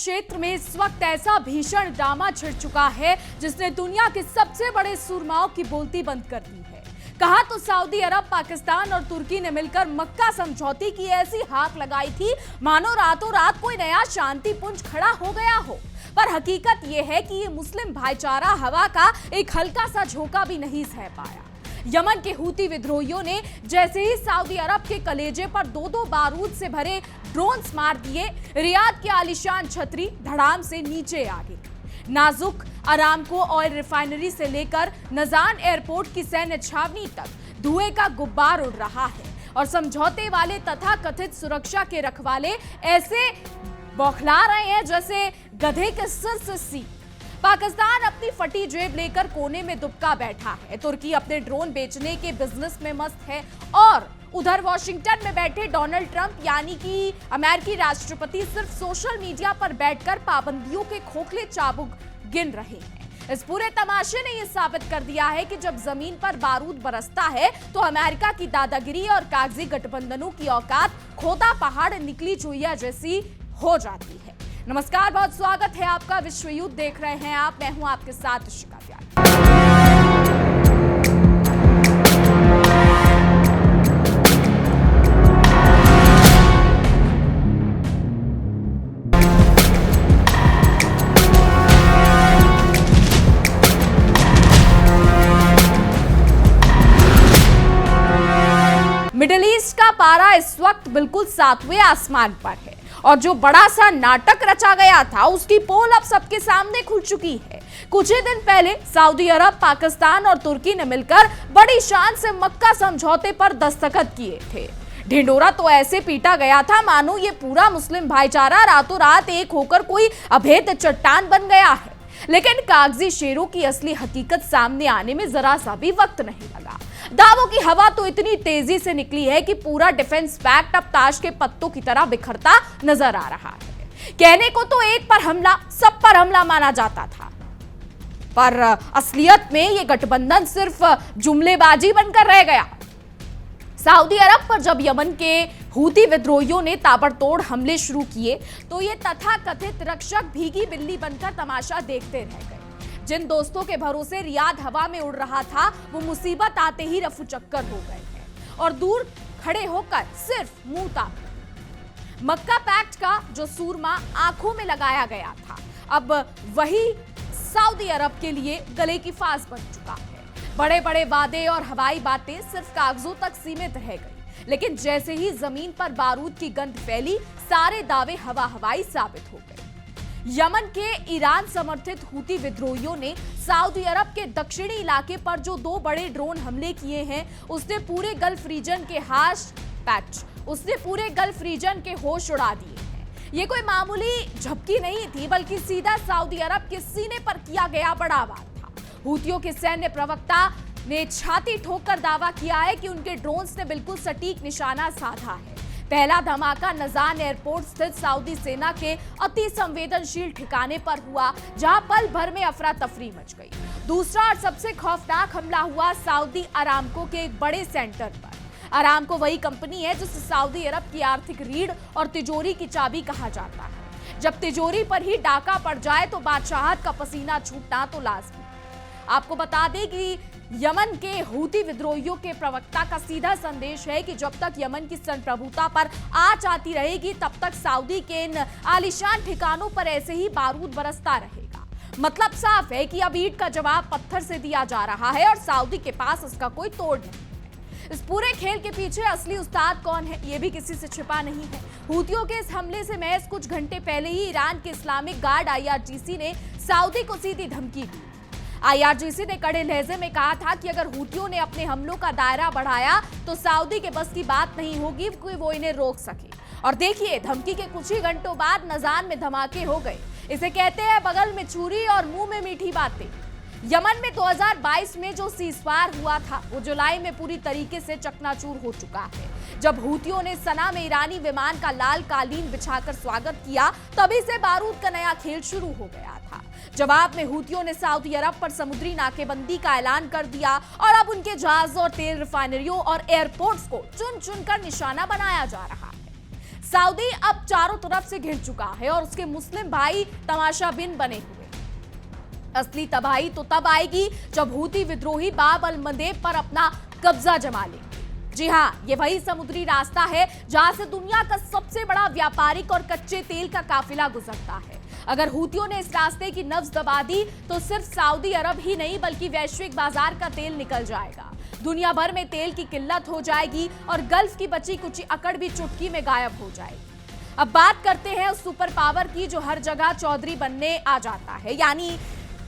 क्षेत्र में इस वक्त ऐसा भीषण ड्रामा छिड़ चुका है जिसने दुनिया के सबसे बड़े सूरमाओं की बोलती बंद कर दी है। कहा तो सऊदी अरब, पाकिस्तान और तुर्की ने मिलकर मक्का समझौते की ऐसी हाक लगाई थी मानो रातों रात कोई नया शांति पुंज खड़ा हो गया हो। पर हकीकत यह है कि ये मुस्लिम भाईचारा हवा का एक हल्का सा झोंका भी नहीं सह पाया। यमन के हूती विद्रोहियों ने जैसे ही सऊदी अरब के कलेजे पर दो बारूद से भरे ड्रोन्स मार दिए, रियाद की आलीशान छतरी धड़ाम से नीचे आ गई। नाजुक अरामको ऑयल रिफाइनरी से लेकर नजान एयरपोर्ट की सैन्य छावनी तक धुएं का गुब्बार उड़ रहा है और समझौते वाले तथा कथित सुरक्षा के रखवाले ऐसे बौखला रहे हैं जैसे गधे के सिर से सी। पाकिस्तान अपनी फटी जेब लेकर कोने में दुबका बैठा है, तुर्की अपने ड्रोन बेचने के बिजनेस में मस्त है और उधर वॉशिंगटन में बैठे डोनाल्ड ट्रंप यानी कि अमेरिकी राष्ट्रपति सिर्फ सोशल मीडिया पर बैठकर पाबंदियों के खोखले चाबुक गिन रहे हैं। इस पूरे तमाशे ने यह साबित कर दिया है कि जब जमीन पर बारूद बरसता है तो अमेरिका की दादागिरी और कागजी गठबंधनों की औकात खोदा पहाड़ निकली चुहिया जैसी हो जाती है। नमस्कार, बहुत स्वागत है आपका। विश्व युद्ध देख रहे हैं आप, मैं हूं आपके साथ शिखा व्यास। मिडिल ईस्ट का पारा इस वक्त बिल्कुल 7वें आसमान पर है और जो बड़ा सा नाटक रचा गया था उसकी पोल अब सबके सामने खुल चुकी है। कुछ ही दिन पहले सऊदी अरब, पाकिस्तान और तुर्की ने मिलकर बड़ी शान से मक्का समझौते पर दस्तखत किए थे। ढिंडोरा तो ऐसे पीटा गया था मानो ये पूरा मुस्लिम भाईचारा रातों रात एक होकर कोई अभेद चट्टान बन गया है। लेकिन कागजी शेरों की असली हकीकत सामने आने में जरा सा भी वक्त नहीं लगा। दावों की हवा तो इतनी तेजी से निकली है कि पूरा डिफेंस पैक्ट अब ताश के पत्तों की तरह बिखरता नजर आ रहा है। कहने को तो एक पर हमला सब पर हमला माना जाता था, पर असलियत में यह गठबंधन सिर्फ जुमलेबाजी बनकर रह गया। सऊदी अरब पर जब यमन के हूती विद्रोहियों ने ताबड़तोड़ हमले शुरू किए तो ये तथाकथित रक्षक भीगी बिल्ली बनकर तमाशा देखते रह गए। जिन दोस्तों के भरोसे रियाद हवा में उड़ रहा था वो मुसीबत आते ही रफू चक्कर हो गए हैं और दूर खड़े होकर सिर्फ मुंह ताकते। मक्का पैक्ट का जो सूरमा आंखों में लगाया गया था अब वही सऊदी अरब के लिए गले की फांस बन चुका है। बड़े बड़े वादे और हवाई बातें सिर्फ कागजों तक सीमित रह गई, लेकिन जैसे ही जमीन पर बारूद की गंध फैली सारे दावे हवा हवाई साबित हो गए। यमन के ईरान समर्थित हूती विद्रोहियों ने सऊदी अरब के दक्षिणी इलाके पर जो 2 बड़े ड्रोन हमले किए हैं उसने पूरे गल्फ रीजन के होश उड़ा दिए हैं। ये कोई मामूली झपकी नहीं थी बल्कि सीधा सऊदी अरब के सीने पर किया गया बड़ा वार था। हूतियों के सैन्य प्रवक्ता ने छाती ठोककर दावा किया है कि उनके ड्रोन्स ने बिल्कुल सटीक निशाना साधा है। पहला धमाका नजान एयरपोर्ट स्थित सऊदी सेना के अति संवेदनशील ठिकाने पर हुआ जहां पल भर में अफरा तफरी मच गई। दूसरा और सबसे खौफनाक हमला हुआ सऊदी अरामको के एक बड़े सेंटर पर। अरामको वही कंपनी है जिसे सऊदी अरब की आर्थिक रीढ़ और तिजोरी की चाबी कहा जाता है। जब तिजोरी पर ही डाका पड़ जाए तो बादशाहत का पसीना छूटना तो लाजमी। आपको बता दें कि यमन के हूती विद्रोहियों के प्रवक्ता का सीधा संदेश है कि जब तक यमन की संप्रभुता पर आंच आती रहेगी तब तक सऊदी के इन आलीशान ठिकानों पर ऐसे ही बारूद बरसता रहेगा। मतलब साफ है कि अब ईंट का जवाब पत्थर से दिया जा रहा है और सऊदी के पास इसका कोई तोड़ नहीं। इस पूरे खेल के पीछे असली उस्ताद कौन है ये भी किसी से छिपा नहीं है। हूतियों के इस हमले से महज कुछ घंटे पहले ही ईरान के इस्लामिक गार्ड IRGC ने सऊदी को सीधी धमकी दी। IRGC ने कड़े लहजे में कहा था कि अगर हूतियों ने अपने हमलों का दायरा बढ़ाया तो सऊदी के बस की बात नहीं होगी कि वो इन्हें रोक सके। और देखिए, धमकी के कुछ ही घंटों बाद नजान में धमाके हो गए। इसे कहते हैं बगल में छुरी और मुंह में मीठी बातें। यमन में 2022 में जो सीजफायर हुआ था वो जुलाई में पूरी तरीके से चकनाचूर हो चुका है। जब हूतियों ने सना में ईरानी विमान का लाल कालीन बिछाकर स्वागत किया तभी से बारूद का नया खेल शुरू हो गया था। जवाब में हूतियों ने सऊदी अरब पर समुद्री नाकेबंदी का ऐलान कर दिया और अब उनके जहाजों और तेल रिफाइनरियों और एयरपोर्ट्स को चुन चुनकर निशाना बनाया जा रहा है। सऊदी अब चारों तरफ से घिर चुका है और उसके मुस्लिम भाई तमाशाबिन बने हुए। असली तबाही तो तब आएगी जब हूती विद्रोही बाब अल मंदेब पर अपना कब्जा जमा लेंगे। जी हां, ये वही समुद्री रास्ता है जहां से दुनिया का सबसे बड़ा व्यापारिक और कच्चे तेल का काफिला गुजरता है। अगर हूतियों ने इस रास्ते की नब्ज दबा दी तो सिर्फ सऊदी अरब ही नहीं बल्कि वैश्विक बाजार का तेल निकल जाएगा। दुनिया भर में तेल की किल्लत हो जाएगी और गल्फ की बची कुची अकड़ भी चुटकी में गायब हो जाएगी। अब बात करते हैं उस सुपर पावर की जो हर जगह चौधरी बनने आ जाता है, यानी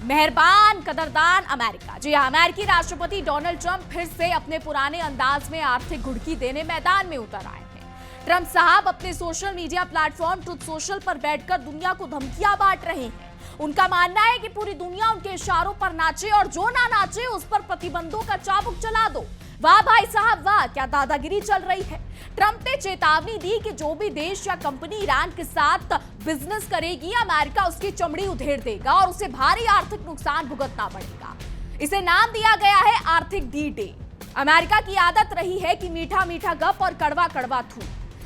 मेहरबान कदरदान अमेरिका। जी हां, अमेरिकी राष्ट्रपति डोनाल्ड ट्रंप फिर से अपने पुराने अंदाज में आर्थिक घुड़की देने मैदान में उतर आए हैं। ट्रंप साहब अपने social media platform truth social पर बैठकर दुनिया को धमकियां बांट रहे हैं। उनका मानना है कि पूरी दुनिया उनके इशारों पर नाचे और जो ना नाचे उस पर प्रतिबंधों का चाबुक चला दो। वाह भाई साहब वाह, क्या दादागिरी चल रही है। ट्रंप ने चेतावनी दी कि जो भी देश या कंपनी ईरान के साथ बिजनेस करेगी, अमेरिका उसकी चमड़ी उधेड़ देगा और उसे भारी आर्थिक नुकसान भुगतना पड़ेगा। इसे नाम दिया गया है आर्थिक डी डे। अमेरिका की आदत रही है कि मीठा मीठा गप और कड़वा कड़वा थू।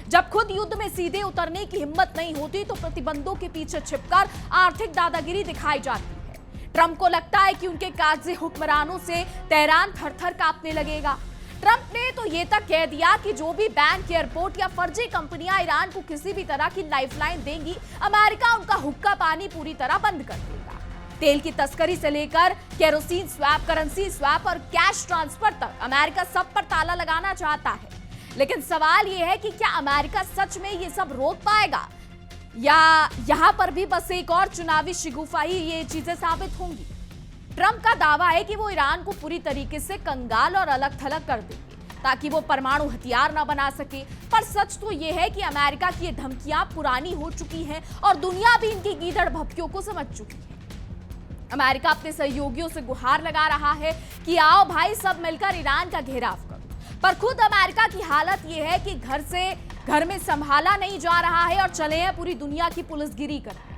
जब खुद युद्ध में सीधे उतरने की हिम्मत नहीं होती तो प्रतिबंधों के पीछे छिपकर आर्थिक दादागिरी दिखाई जाती है। ट्रंप को लगता है कि उनके कागजी हुक्मरानों से तेहरान थर-थर कांपने लगेगा। ट्रंप ने तो ये तक कह दिया कि जो भी बैंक, एयरपोर्ट या फर्जी कंपनियां ईरान को किसी भी तरह की लाइफलाइन देंगी, अमेरिका उनका हुक्का पानी पूरी तरह बंद कर देगा। तेल की तस्करी से लेकर केरोसिन स्वैप, करेंसी स्वैप और कैश ट्रांसफर तक अमेरिका सब पर ताला लगाना चाहता है। लेकिन सवाल यह है कि क्या अमेरिका सच में ये सब रोक पाएगा या यहां पर भी बस एक और चुनावी शिगुफा ही ये चीजें साबित होंगी। ट्रंप का दावा है कि वो ईरान को पूरी तरीके से कंगाल और अलग थलग कर देंगे ताकि वो परमाणु हथियार न बना सके। पर सच तो ये है कि अमेरिका की ये धमकियां पुरानी हो चुकी हैं और दुनिया भी इनकी गीदड़ भभकियों को समझ चुकी है। अमेरिका अपने सहयोगियों से गुहार लगा रहा है कि आओ भाई सब मिलकर ईरान का घेराव करो, पर खुद अमेरिका की हालत यह है कि घर में संभाला नहीं जा रहा है और चले हैं पूरी दुनिया की पुलिसगिरी करने।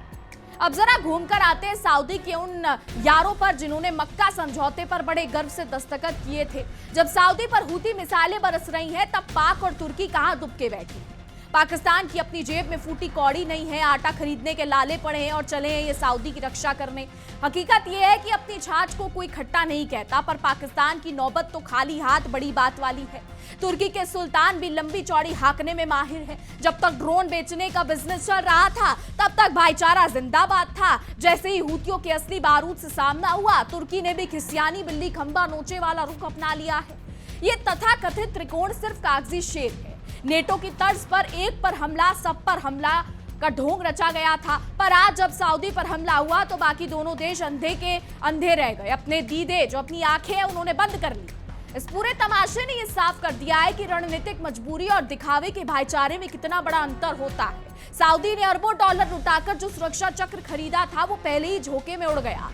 अब जरा घूमकर आते हैं सऊदी के उन यारों पर जिन्होंने मक्का समझौते पर बड़े गर्व से दस्तखत किए थे। जब सऊदी पर हूती मिसाइलें बरस रही हैं तब पाक और तुर्की कहां दुबके बैठी हैं। पाकिस्तान की अपनी जेब में फूटी कौड़ी नहीं है, आटा खरीदने के लाले पड़े हैं और चले हैं ये सऊदी की रक्षा करने। हकीकत यह है कि अपनी छाछ को कोई खट्टा नहीं कहता, पर पाकिस्तान की नौबत तो खाली हाथ बड़ी बात वाली है। तुर्की के सुल्तान भी लंबी चौड़ी हाकने में माहिर है। जब तक ड्रोन बेचने का बिजनेस चल रहा था तब तक भाईचारा जिंदाबाद था। जैसे ही हूतियों के असली बारूद से सामना हुआ, तुर्की ने भी खिसियानी बिल्ली खंबा नोचे वाला रुख अपना लिया है। ये तथाकथित त्रिकोण सिर्फ कागजी शेर है। नेटो की तर्ज पर एक पर हमला सब पर हमला का ढोंग रचा गया था, पर आज जब सऊदी पर हमला हुआ तो बाकी दोनों देश अंधे के अंधे रह गए। अपने दीदे जो अपनी आंखें हैं उन्होंने बंद कर ली। इस पूरे तमाशे ने यह साफ कर दिया है कि रणनीतिक मजबूरी और दिखावे के भाईचारे में कितना बड़ा अंतर होता है। सऊदी ने अरबों डॉलर लुटाकर जो सुरक्षा चक्र खरीदा था वो पहले ही झोंके में उड़ गया।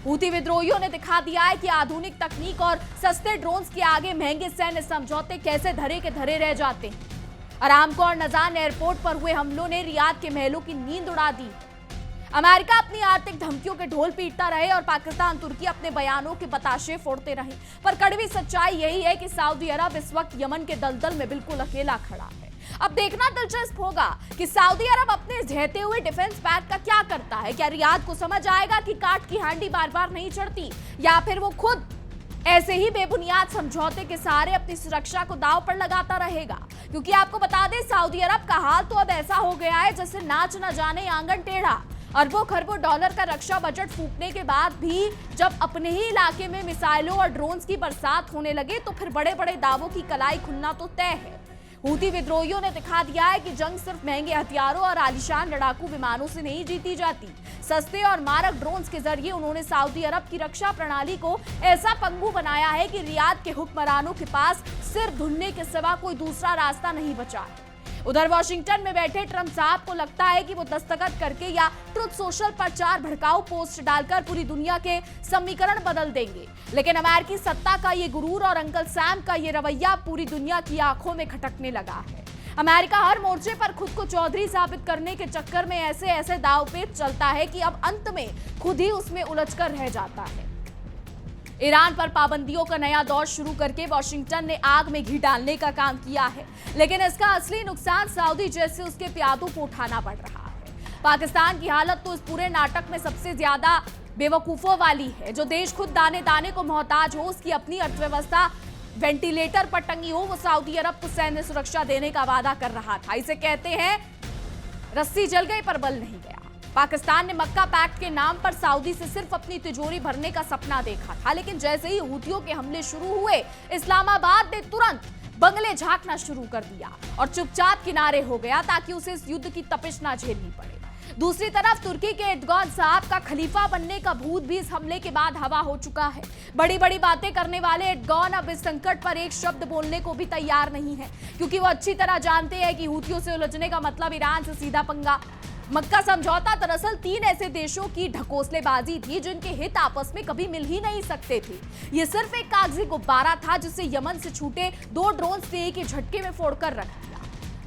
हूती विद्रोहियों ने दिखा दिया है कि आधुनिक तकनीक और सस्ते ड्रोन्स के आगे महंगे सैन्य समझौते कैसे धरे के धरे रह जाते हैं। अरामको और नजान एयरपोर्ट पर हुए हमलों ने रियाद के महलों की नींद उड़ा दी। अमेरिका अपनी आर्थिक धमकियों के ढोल पीटता रहे और पाकिस्तान, तुर्की अपने बयानों के बताशे फोड़ते रहे, पर कड़वी सच्चाई यही है कि सऊदी अरब इस वक्त यमन के दलदल में बिल्कुल अकेला खड़ा है। अब देखना दिलचस्प होगा कि सऊदी अरब अपने झेहते हुए डिफेंस पैक्ट का क्या करता है। क्या रियाद को समझ आएगा कि काट की हांडी बार बार नहीं चढ़ती, या फिर वो खुद ऐसे ही बेबुनियाद समझौते के सहारे अपनी सुरक्षा को दांव पर लगाता रहेगा। क्योंकि आपको बता दें, सऊदी अरब का हाल तो अब ऐसा हो गया है जैसे नाच न जाने आंगन टेढ़ा। अरबों खरबों डॉलर का रक्षा बजट फूकने के बाद भी जब अपने ही इलाके में मिसाइलों और ड्रोन्स की बरसात होने लगे तो फिर बड़े बड़े दावों की कलाई खुलना तो तय है। हूती विद्रोहियों ने दिखा दिया है कि जंग सिर्फ महंगे हथियारों और आलीशान लड़ाकू विमानों से नहीं जीती जाती। सस्ते और मारक ड्रोन्स के जरिए उन्होंने सऊदी अरब की रक्षा प्रणाली को ऐसा पंगु बनाया है कि रियाद के हुक्मरानों के पास सिर धुनने के सिवा कोई दूसरा रास्ता नहीं बचा है। उधर वॉशिंगटन में बैठे ट्रंप साहब को लगता है कि वो दस्तखत करके या ट्रुथ सोशल पर 4 भड़काऊ पोस्ट डालकर पूरी दुनिया के समीकरण बदल देंगे। लेकिन अमेरिकी सत्ता का ये गुरूर और अंकल सैम का ये रवैया पूरी दुनिया की आंखों में खटकने लगा है। अमेरिका हर मोर्चे पर खुद को चौधरी साबित करने के चक्कर में ऐसे ऐसे दांव पेच चलता है कि अब अंत में खुद ही उसमें उलझकर रह जाता है। ईरान पर पाबंदियों का नया दौर शुरू करके वॉशिंगटन ने आग में घी डालने का काम किया है, लेकिन इसका असली नुकसान सऊदी जैसे उसके प्यादों को उठाना पड़ रहा है। पाकिस्तान की हालत तो इस पूरे नाटक में सबसे ज्यादा बेवकूफों वाली है। जो देश खुद दाने दाने को मोहताज हो, उसकी अपनी अर्थव्यवस्था वेंटिलेटर पर टंगी हो, वो सऊदी अरब को सैन्य सुरक्षा देने का वादा कर रहा था। इसे कहते हैं रस्सी जल गई पर बल नहीं गया। पाकिस्तान ने मक्का पैक्ट के नाम पर सऊदी से सिर्फ अपनी तिजोरी भरने का सपना देखा था, लेकिन जैसे ही हूथियों के हमले शुरू हुए, इस्लामाबाद ने तुरंत बंगले झांकना शुरू कर दिया और चुपचाप किनारे हो गया ताकि उसे इस युद्ध की तपिश ना झेलनी पड़े। दूसरी तरफ तुर्की के एर्दोगान साहब का खलीफा बनने का भूत भी इस हमले के बाद हवा हो चुका है। बड़ी बड़ी बातें करने वाले एर्दोगान अब इस संकट पर एक शब्द बोलने को भी तैयार नहीं है, क्योंकि वो अच्छी तरह जानते हैं कि हूथियों से उलझने का मतलब ईरान से सीधा पंगा। मक्का समझौता दरअसल 3 ऐसे देशों की ढकोसलेबाजी थी जिनके हित आपस में कभी मिल ही नहीं सकते थे। ये सिर्फ एक कागजी गुब्बारा था जिसे यमन से छूटे 2 ड्रोन से एक ही झटके में फोड़कर रख दिया।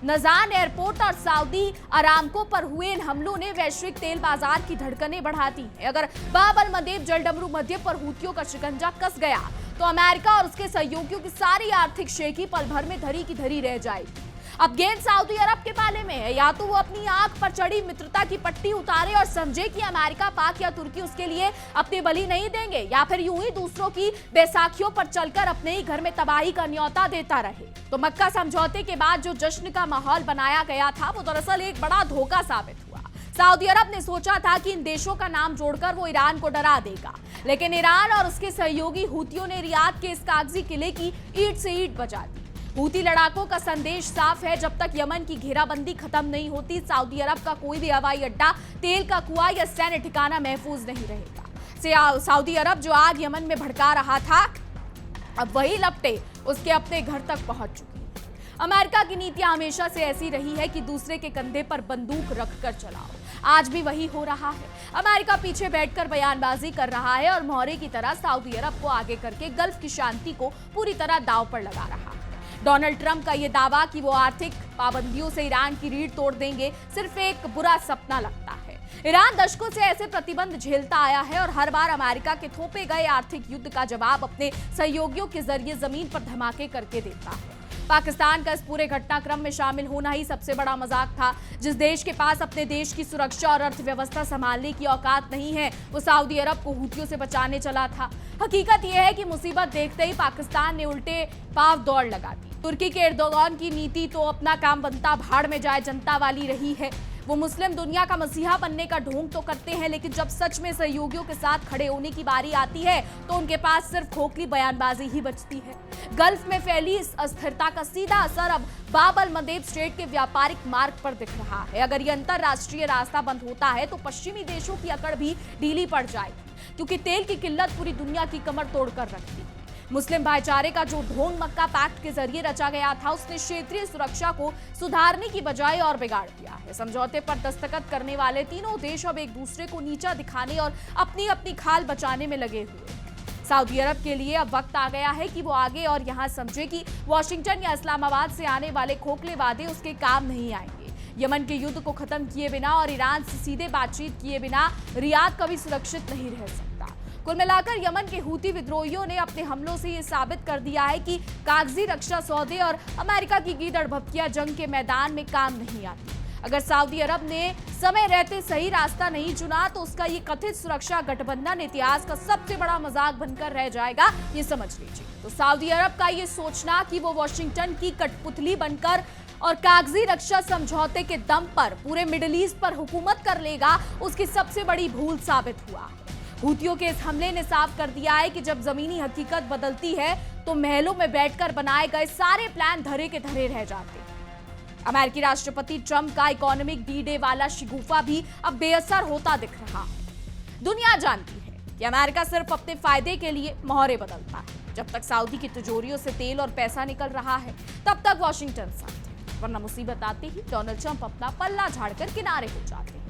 नजान एयरपोर्ट और सऊदी अरामको पर हुए इन हमलों ने वैश्विक तेल बाजार की धड़कनें बढ़ा दी हैं। अगर बाब अल मंदेब जलडमरू मध्य पर हूथियों का शिकंजा कस गया तो अमेरिका और उसके सहयोगियों की सारी आर्थिक शेखी पल भर में धरी की धरी रह जाएगी। अब गेंद सऊदी अरब के पाले में है। या तो वो अपनी आंख पर चढ़ी मित्रता की पट्टी उतारे और समझे कि अमेरिका, पाक या तुर्की उसके लिए अपनी बलि नहीं देंगे, या फिर यूं ही दूसरों की बैसाखियों पर चलकर अपने ही घर में तबाही का न्योता देता रहे। तो मक्का समझौते के बाद जो जश्न का माहौल बनाया गया था, वो दरअसल एक बड़ा धोखा साबित हुआ। सऊदी अरब ने सोचा था कि इन देशों का नाम जोड़कर वो ईरान को डरा देगा, लेकिन ईरान और उसके सहयोगी हूथियों ने रियाद के इस कागजी किले की ईंट से ईंट बजा दी। हूती लड़ाकों का संदेश साफ है, जब तक यमन की घेराबंदी खत्म नहीं होती, सऊदी अरब का कोई भी हवाई अड्डा, तेल का कुआं या सैन्य ठिकाना महफूज नहीं रहेगा। सऊदी अरब जो आग यमन में भड़का रहा था, अब वही लपटे उसके अपने घर तक पहुंच चुकी है। अमेरिका की नीतियां हमेशा से ऐसी रही है कि दूसरे के कंधे पर बंदूक रखकर चलाओ। आज भी वही हो रहा है। अमेरिका पीछे बैठकर बयानबाजी कर रहा है और मोहरे की तरह सऊदी अरब को आगे करके गल्फ की शांति को पूरी तरह दांव पर लगा रहा है। डोनाल्ड ट्रंप का यह दावा कि वो आर्थिक पाबंदियों से ईरान की रीढ़ तोड़ देंगे सिर्फ एक बुरा सपना लगता है। ईरान दशकों से ऐसे प्रतिबंध झेलता आया है और हर बार अमेरिका के थोपे गए आर्थिक युद्ध का जवाब अपने सहयोगियों के जरिए जमीन पर धमाके करके देता है। पाकिस्तान का इस पूरे घटनाक्रम में शामिल होना ही सबसे बड़ा मजाक था। जिस देश के पास अपने देश की सुरक्षा और अर्थव्यवस्था संभालने की औकात नहीं है, वो सऊदी अरब को हूथियों से बचाने चला था। हकीकत यह है कि मुसीबत देखते ही पाकिस्तान ने उल्टे पांव दौड़ लगा दी। तुर्की के एर्दोगान की नीति तो अपना काम बनता भाड़ में जाए जनता वाली रही है। वो मुस्लिम दुनिया का मसीहा बनने का ढोंग तो करते हैं, लेकिन जब सच में सहयोगियों के साथ खड़े होने की बारी आती है तो उनके पास सिर्फ खोखली बयानबाजी ही बचती है। गल्फ में फैली इस अस्थिरता का सीधा असर अब बाब अल मंदेब स्ट्रेट के व्यापारिक मार्ग पर दिख रहा है। अगर ये अंतरराष्ट्रीय रास्ता बंद होता है तो पश्चिमी देशों की अकड़ भी ढीली पड़ जाएगी, क्योंकि तेल की किल्लत पूरी दुनिया की कमर तोड़कर रखती है। मुस्लिम भाईचारे का जो ढोंग मक्का पैक्ट के जरिए रचा गया था, उसने क्षेत्रीय सुरक्षा को सुधारने की बजाय और बिगाड़ दिया है। समझौते पर दस्तखत करने वाले तीनों देश अब एक दूसरे को नीचा दिखाने और अपनी अपनी खाल बचाने में लगे हुए हैं। सऊदी अरब के लिए अब वक्त आ गया है कि वो आगे और यहाँ समझे कि वॉशिंगटन या इस्लामाबाद से आने वाले खोखले वादे उसके काम नहीं आएंगे। यमन के युद्ध को खत्म किए बिना और ईरान से सीधे बातचीत किए बिना रियाद कभी सुरक्षित नहीं रह सकता। कुल मिलाकर यमन के हूती विद्रोहियों ने अपने हमलों से ये साबित कर दिया है कि कागजी रक्षा सौदे और अमेरिका की गीदड़ भपकियां जंग के मैदान में काम नहीं आती। अगर सऊदी अरब ने समय रहते सही रास्ता नहीं चुना तो उसका ये कथित सुरक्षा गठबंधन इतिहास का सबसे बड़ा मजाक बनकर रह जाएगा, ये समझ लीजिए। तो सऊदी अरब का ये सोचना कि वो वॉशिंगटन की कठपुतली बनकर और कागजी रक्षा समझौते के दम पर पूरे मिडिल ईस्ट पर हुकूमत कर लेगा, उसकी सबसे बड़ी भूल साबित हुआ। हूथियों के इस हमले ने साफ कर दिया है कि जब जमीनी हकीकत बदलती है तो महलों में बैठकर बनाए गए सारे प्लान धरे के धरे रह जाते हैं। अमेरिकी राष्ट्रपति ट्रंप का इकोनॉमिक डी-डे वाला शिगुफा भी अब बेअसर होता दिख रहा है। दुनिया जानती है कि अमेरिका सिर्फ अपने फायदे के लिए मोहरे बदलता है। जब तक सऊदी की तिजोरियों से तेल और पैसा निकल रहा है, तब तक वॉशिंगटन साथ है, वरना मुसीबत आते ही डोनाल्ड ट्रंप अपना पल्ला झाड़कर किनारे हो जाते हैं।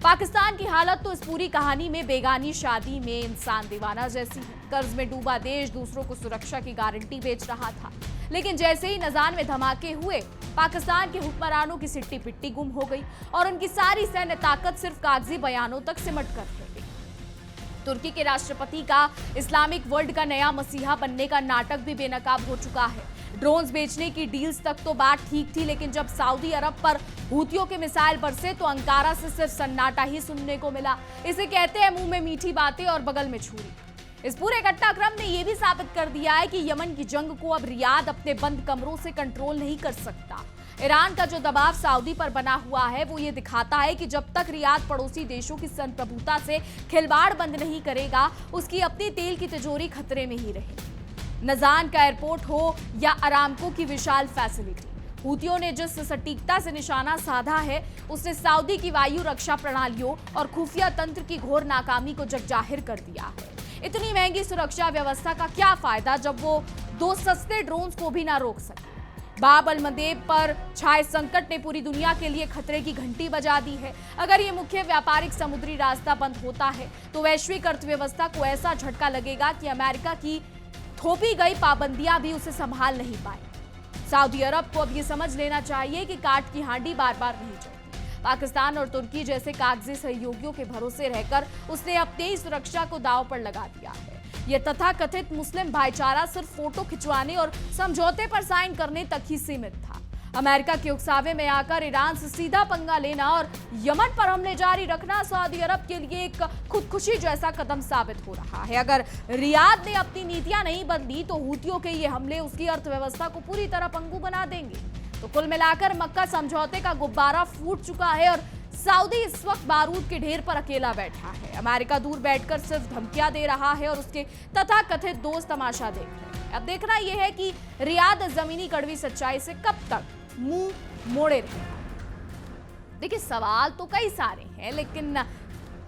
पाकिस्तान की हालत तो इस पूरी कहानी में बेगानी शादी में इंसान दीवाना जैसी है। कर्ज में डूबा देश दूसरों को सुरक्षा की गारंटी बेच रहा था, लेकिन जैसे ही नजान में धमाके हुए, पाकिस्तान के हुक्मरानों की सिट्टी पिट्टी गुम हो गई और उनकी सारी सैन्य ताकत सिर्फ कागजी बयानों तक सिमट कर रह गई। तुर्की के राष्ट्रपति का इस्लामिक वर्ल्ड का नया मसीहा बनने का नाटक भी बेनकाब हो चुका है। ड्रोन्स बेचने की डील्स तक तो बात ठीक थी, लेकिन जब सऊदी अरब पर हूथियों के मिसाइल बरसे तो अंकारा से सिर्फ सन्नाटा ही सुनने को मिला। इसे कहते हैं मुंह में मीठी बातें और बगल में छुरी। इस पूरे घटनाक्रम ने यह भी साबित कर दिया है कि यमन की जंग को अब रियाद अपने बंद कमरों से कंट्रोल नहीं कर सकता। ईरान का जो दबाव सऊदी पर बना हुआ है वो ये दिखाता है कि जब तक रियाद पड़ोसी देशों की संप्रभुता से खिलवाड़ बंद नहीं करेगा, उसकी अपनी तेल की तिजोरी खतरे में ही रहेगी। नजान का एयरपोर्ट हो या अरामको की विशाल फैसिलिटी, हूथियों ने जिस सटीकता से निशाना साधा है उसने सऊदी की वायु रक्षा प्रणालियों और खुफिया तंत्र की घोर नाकामी को जगजाहिर कर दिया है। इतनी महंगी सुरक्षा व्यवस्था का क्या फायदा जब वो दो सस्ते ड्रोन्स को भी ना रोक सके। बाब अल मंदेब पर छाए संकट ने पूरी दुनिया के लिए खतरे की घंटी बजा दी है। अगर ये मुख्य व्यापारिक समुद्री रास्ता बंद होता है तो वैश्विक अर्थव्यवस्था को ऐसा झटका लगेगा कि अमेरिका की थोपी गई पाबंदियां भी उसे संभाल नहीं पाए। सऊदी अरब को अब ये समझ लेना चाहिए कि काट की हांडी बार बार नहीं चलती। पाकिस्तान और तुर्की जैसे कागजी सहयोगियों के भरोसे रहकर उसने अपनी सुरक्षा को दांव पर लगा दिया है। यह तथाकथित मुस्लिम भाईचारा सिर्फ फोटो खिंचवाने और समझौते पर साइन करने तक ही सीमित था। अमेरिका के उकसावे में आकर ईरान से सीधा पंगा लेना और यमन पर हमले जारी रखना सऊदी अरब के लिए एक खुदकुशी जैसा कदम साबित हो रहा है। अगर रियाद ने अपनी नीतियां नहीं बदली तो हूथियों के ये हमले उसकी अर्थव्यवस्था को पूरी तरह पंगु बना देंगे। तो कुल मिलाकर मक्का समझौते का गुब्बारा फूट चुका है और सऊदी इस वक्त बारूद के ढेर पर अकेला बैठा है। अमेरिका दूर बैठकर सिर्फ धमकियां दे रहा है और उसके तथाकथित दोस्त तमाशा देख रहे हैं। अब देखना यह है कि रियाद जमीनी कड़वी सच्चाई से कब तक मुंह मोड़े रहेगा। देखिए, सवाल तो कई सारे हैं, लेकिन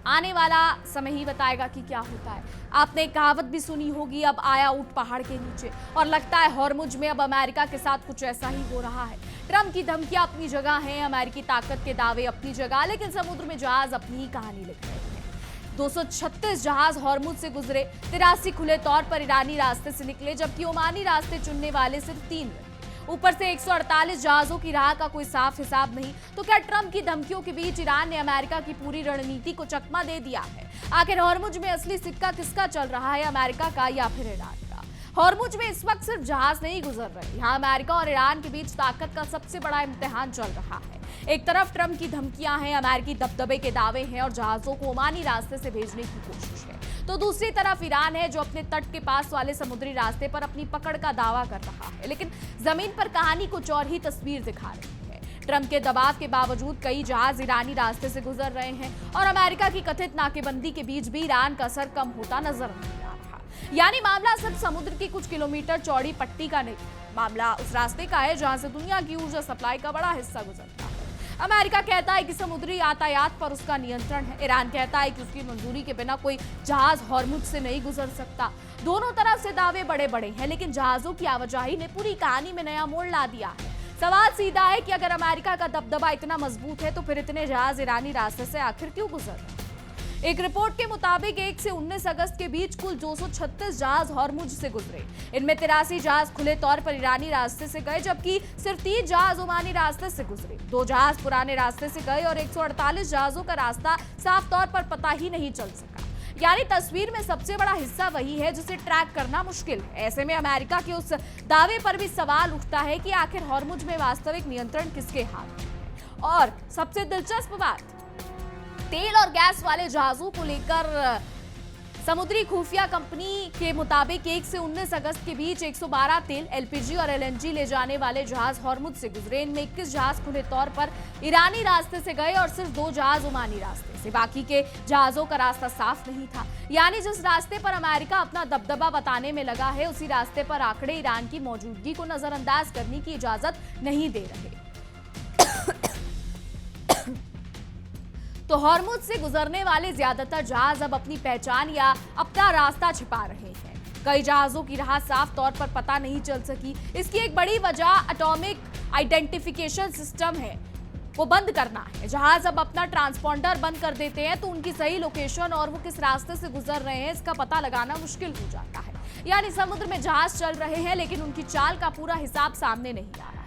आने वाला समय ही बताएगा कि क्या होता है। आपने कहावत भी सुनी होगी, अब आया ऊंट पहाड़ के नीचे, और लगता है हॉर्मुज में अब अमेरिका के साथ कुछ ऐसा ही हो रहा है। ट्रंप की धमकियां अपनी जगह हैं, अमेरिकी ताकत के दावे अपनी जगह, लेकिन समुद्र में जहाज अपनी ही कहानी लिख रहे हैं। 236 जहाज हॉर्मुज से गुजरे, 83 खुले तौर पर ईरानी रास्ते से निकले, जबकि ओमानी रास्ते चुनने वाले सिर्फ 3 रहे। ऊपर से 148 जहाजों की राह का कोई साफ हिसाब नहीं। तो क्या ट्रंप की धमकियों के बीच ईरान ने अमेरिका की पूरी रणनीति को चकमा दे दिया है? आखिर हॉर्मुज में असली सिक्का किसका चल रहा है, अमेरिका का या फिर ईरान का? हॉर्मुज में इस वक्त सिर्फ जहाज नहीं गुजर रहे, यहाँ अमेरिका और ईरान के बीच ताकत का सबसे बड़ा इम्तिहान चल रहा है। एक तरफ ट्रंप की धमकियां हैं, अमेरिकी दबदबे के दावे हैं और जहाजों को ओमानी रास्ते से भेजने की कोशिश है, तो दूसरी तरफ ईरान है जो अपने तट के पास वाले समुद्री रास्ते पर अपनी पकड़ का दावा कर रहा है, लेकिन जमीन पर कहानी कुछ और ही तस्वीर दिखा रही है। ट्रंप के दबाव के बावजूद कई जहाज ईरानी रास्ते से गुजर रहे हैं और अमेरिका की कथित नाकेबंदी के बीच भी ईरान का असर कम होता नजर नहीं आ रहा। यानी मामला सिर्फ समुद्र की कुछ किलोमीटर चौड़ी पट्टी का नहीं, मामला उस रास्ते का है जहां से दुनिया की ऊर्जा सप्लाई का बड़ा हिस्सा गुजरता है। अमेरिका कहता है कि समुद्री यातायात पर उसका नियंत्रण है, ईरान कहता है कि उसकी मंजूरी के बिना कोई जहाज हॉर्मुज से नहीं गुजर सकता। दोनों तरफ से दावे बड़े बड़े हैं, लेकिन जहाजों की आवाजाही ने पूरी कहानी में नया मोड़ ला दिया है। सवाल सीधा है कि अगर अमेरिका का दबदबा इतना मजबूत है तो फिर इतने जहाज ईरानी रास्ते से आखिर क्यों गुजर रहे हैं? एक रिपोर्ट के मुताबिक 1 से 19 अगस्त के बीच कुल 236 जहाज हॉर्मुज से गुजरे। इनमें 83 जहाज खुले तौर पर ईरानी रास्ते से गए, जबकि सिर्फ 3 जहाज ओमानी रास्ते से गुजरे। 2 जहाज पुराने रास्ते से गए और 148 जहाजों का रास्ता साफ तौर पर पता ही नहीं चल सका। यानी तस्वीर में सबसे बड़ा हिस्सा वही है जिसे ट्रैक करना मुश्किल है। ऐसे में अमेरिका के उस दावे पर भी सवाल उठता है कि आखिर हॉर्मुज में वास्तविक नियंत्रण किसके हाथ में है। और सबसे दिलचस्प बात, तेल और गैस वाले जहाजों को लेकर समुद्री खुफिया कंपनी के मुताबिक 1 से 19 अगस्त के बीच 112 तेल, एलपीजी और एलएनजी ले जाने वाले जहाज हॉर्मुज से गुजरे। इनमें 21 जहाज खुले तौर पर ईरानी रास्ते से गए और सिर्फ 2 जहाज ओमानी रास्ते से। बाकी के जहाजों का रास्ता साफ नहीं था। यानी जिस रास्ते पर अमेरिका अपना दबदबा बताने में लगा है, उसी रास्ते पर आंकड़े ईरान की मौजूदगी को नजरअंदाज करने की इजाजत नहीं दे रहे। तो हॉर्मुज से गुजरने वाले ज्यादातर जहाज अब अपनी पहचान या अपना रास्ता छिपा रहे हैं। कई जहाजों की राह साफ तौर पर पता नहीं चल सकी। इसकी एक बड़ी वजह एटॉमिक आइडेंटिफिकेशन सिस्टम है, वो बंद करना है। जहाज अब अपना ट्रांसपॉन्डर बंद कर देते हैं तो उनकी सही लोकेशन और वो किस रास्ते से गुजर रहे हैं इसका पता लगाना मुश्किल हो जाता है। यानी समुद्र में जहाज चल रहे हैं लेकिन उनकी चाल का पूरा हिसाब सामने नहीं आ रहा।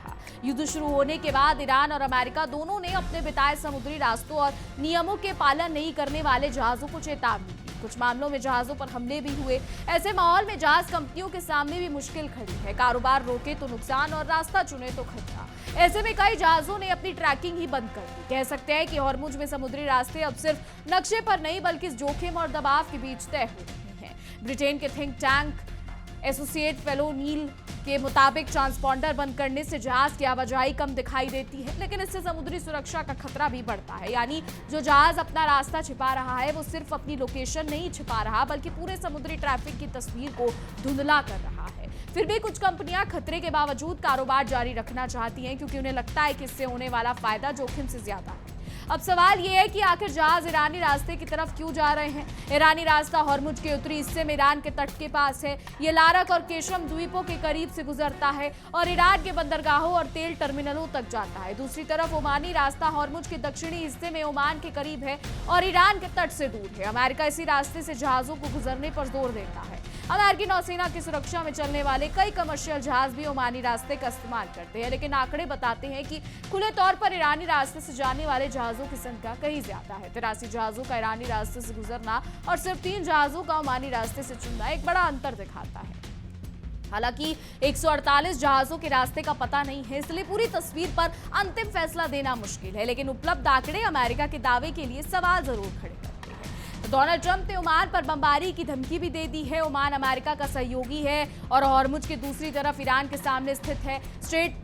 युद्ध शुरू होने के बाद ईरान और अमेरिका दोनों ने अपने बिताए समुद्री रास्तों और नियमों के पालन नहीं करने वाले जहाजों को चेतावनी दी। कुछ मामलों में जहाजों पर हमले भी हुए। ऐसे माहौल में जहाज कंपनियों के सामने भी मुश्किल खड़ी है। कारोबार रोके तो नुकसान और रास्ता चुने तो खतरा। ऐसे में कई जहाजों ने अपनी ट्रैकिंग ही बंद कर दी। कह सकते हैं कि हॉर्मुज में समुद्री रास्ते अब सिर्फ नक्शे पर नहीं बल्कि जोखिम और दबाव के बीच तय हो रहे हैं। ब्रिटेन के थिंक टैंक एसोसिएट फेलो नील के मुताबिक ट्रांसपॉन्डर बंद करने से जहाज की आवाजाही कम दिखाई देती है, लेकिन इससे समुद्री सुरक्षा का खतरा भी बढ़ता है। यानी जो जहाज अपना रास्ता छिपा रहा है वो सिर्फ अपनी लोकेशन नहीं छिपा रहा बल्कि पूरे समुद्री ट्रैफिक की तस्वीर को धुंधला कर रहा है। फिर भी कुछ कंपनियां खतरे के बावजूद कारोबार जारी रखना चाहती हैं क्योंकि उन्हें लगता है कि इससे होने वाला फायदा जोखिम से ज्यादा है। अब सवाल यह है कि आखिर जहाज ईरानी रास्ते की तरफ क्यों जा रहे हैं। ईरानी रास्ता हॉर्मुज के उत्तरी हिस्से में ईरान के तट के पास है। ये लारक और केशम द्वीपों के करीब से गुजरता है और ईरान के बंदरगाहों और तेल टर्मिनलों तक जाता है। दूसरी तरफ ओमानी रास्ता हॉर्मुज के दक्षिणी हिस्से में ओमान के करीब है और ईरान के तट से दूर है। अमेरिका इसी रास्ते से जहाजों को गुजरने पर जोर देता है। अमेरिकी नौसेना की सुरक्षा में चलने वाले कई कमर्शियल जहाज भी ओमानी रास्ते का इस्तेमाल करते हैं, लेकिन आंकड़े बताते हैं कि खुले तौर पर ईरानी रास्ते से जाने वाले जहाजों की संख्या कहीं ज्यादा है। 83 जहाजों का ईरानी रास्ते से गुजरना और सिर्फ 3 जहाजों का ओमानी रास्ते से चुनना एक बड़ा अंतर दिखाता है। हालांकि 148 जहाजों के रास्ते का पता नहीं है, इसलिए पूरी तस्वीर पर अंतिम फैसला देना मुश्किल है, लेकिन उपलब्ध आंकड़े अमेरिका के दावे के लिए सवाल जरूर खड़े करते हैं। डोनाल्ड ट्रंप ने ओमान पर बमबारी की धमकी भी दे दी है। ओमान अमेरिका का सहयोगी है और हॉर्मुज की दूसरी तरफ ईरान के सामने स्थित है। स्ट्रेट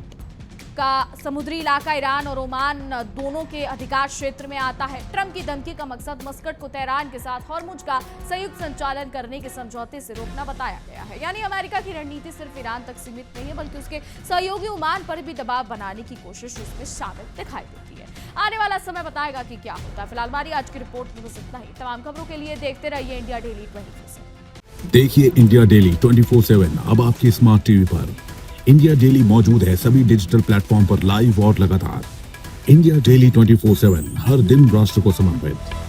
का समुद्री इलाका ईरान और ओमान दोनों के अधिकार क्षेत्र में आता है। ट्रंप की धमकी का मकसद मस्कट को तेहरान के साथ हॉर्मुज का संयुक्त संचालन करने के समझौते से रोकना बताया गया है। यानी अमेरिका की रणनीति सिर्फ ईरान तक सीमित नहीं है बल्कि उसके सहयोगी ओमान पर भी दबाव बनाने की कोशिश इसमें शामिल दिखाई देती है। आने वाला समय बताएगा कि क्या होता है। फिलहाल हमारी आज की रिपोर्ट में बस इतना ही। तमाम खबरों के लिए देखते रहिए इंडिया डेली 24/7। देखिए इंडिया डेली 24/7 अब आपकी स्मार्ट टीवी पर। इंडिया डेली मौजूद है सभी डिजिटल प्लेटफॉर्म पर लाइव और लगातार। इंडिया डेली 24/7 हर दिन राष्ट्र को समर्पित।